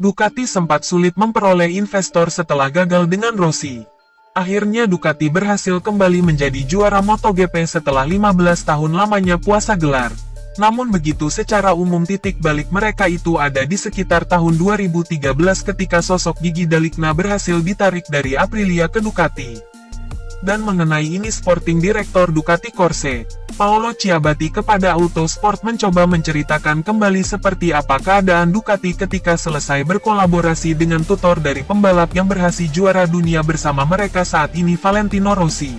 Ducati sempat sulit memperoleh investor setelah gagal dengan Rossi. Akhirnya Ducati berhasil kembali menjadi juara MotoGP setelah 15 tahun lamanya puasa gelar. Namun begitu secara umum titik balik mereka itu ada di sekitar tahun 2013 ketika sosok Gigi Dalicna berhasil ditarik dari Aprilia ke Ducati. Dan mengenai ini Sporting Director Ducati Corse, Paolo Ciabatti kepada Autosport mencoba menceritakan kembali seperti apa keadaan Ducati ketika selesai berkolaborasi dengan tutor dari pembalap yang berhasil juara dunia bersama mereka saat ini Valentino Rossi.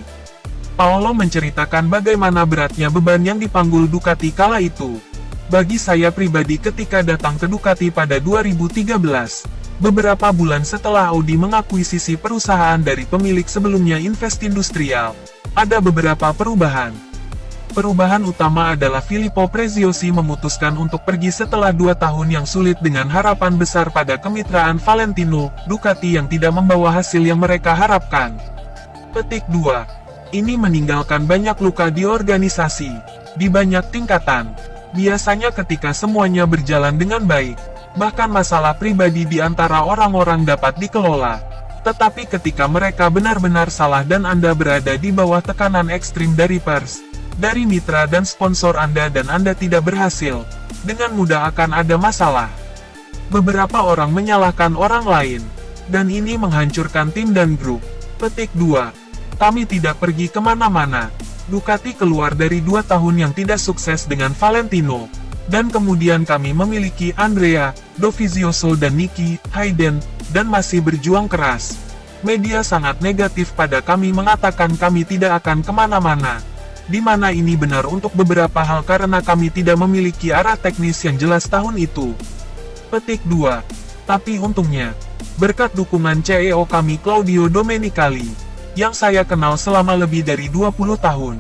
Paolo menceritakan bagaimana beratnya beban yang dipanggul Ducati kala itu. Bagi saya pribadi ketika datang ke Ducati pada 2013, beberapa bulan setelah Audi mengakuisisi perusahaan dari pemilik sebelumnya Investindustrial, ada beberapa perubahan. Perubahan utama adalah Filippo Preziosi memutuskan untuk pergi setelah 2 tahun yang sulit dengan harapan besar pada kemitraan Valentino, Ducati yang tidak membawa hasil yang mereka harapkan. Petik 2. Ini meninggalkan banyak luka di organisasi, di banyak tingkatan. Biasanya ketika semuanya berjalan dengan baik, bahkan masalah pribadi di antara orang-orang dapat dikelola. Tetapi ketika mereka benar-benar salah dan Anda berada di bawah tekanan ekstrim dari pers, dari mitra dan sponsor Anda dan Anda tidak berhasil, dengan mudah akan ada masalah. Beberapa orang menyalahkan orang lain, dan ini menghancurkan tim dan grup. Petik 2. Kami tidak pergi kemana-mana. Ducati keluar dari 2 tahun yang tidak sukses dengan Valentino, dan kemudian kami memiliki Andrea Dovizioso dan Nicky Hayden, dan masih berjuang keras. Media sangat negatif pada kami mengatakan kami tidak akan kemana-mana. Di mana ini benar untuk beberapa hal karena kami tidak memiliki arah teknis yang jelas tahun itu. Petik 2. Tapi untungnya, berkat dukungan CEO kami Claudio Domenicali, yang saya kenal selama lebih dari 20 tahun.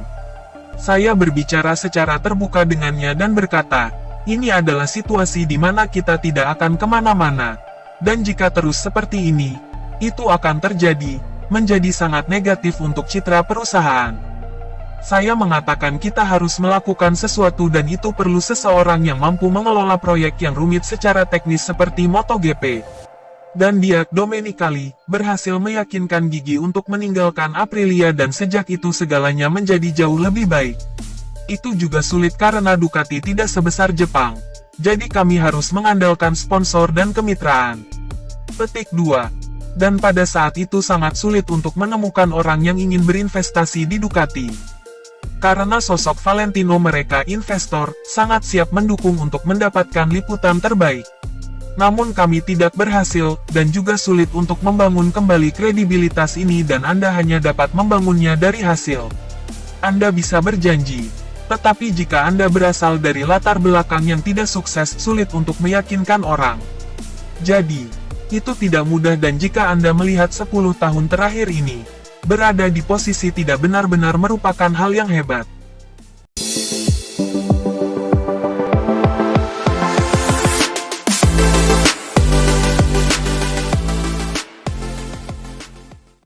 Saya berbicara secara terbuka dengannya dan berkata, ini adalah situasi di mana kita tidak akan kemana-mana. Dan jika terus seperti ini, itu akan terjadi, menjadi sangat negatif untuk citra perusahaan. Saya mengatakan kita harus melakukan sesuatu dan itu perlu seseorang yang mampu mengelola proyek yang rumit secara teknis seperti MotoGP. Dan dia, Domenicali, berhasil meyakinkan Gigi untuk meninggalkan Aprilia dan sejak itu segalanya menjadi jauh lebih baik. Itu juga sulit karena Ducati tidak sebesar Jepang. Jadi kami harus mengandalkan sponsor dan kemitraan. Petik 2. Dan pada saat itu sangat sulit untuk menemukan orang yang ingin berinvestasi di Ducati. Karena sosok Valentino mereka investor, sangat siap mendukung untuk mendapatkan liputan terbaik. Namun kami tidak berhasil, dan juga sulit untuk membangun kembali kredibilitas ini dan Anda hanya dapat membangunnya dari hasil. Anda bisa berjanji. Tetapi jika Anda berasal dari latar belakang yang tidak sukses, sulit untuk meyakinkan orang. Jadi, itu tidak mudah dan jika Anda melihat 10 tahun terakhir ini, berada di posisi tidak benar-benar merupakan hal yang hebat.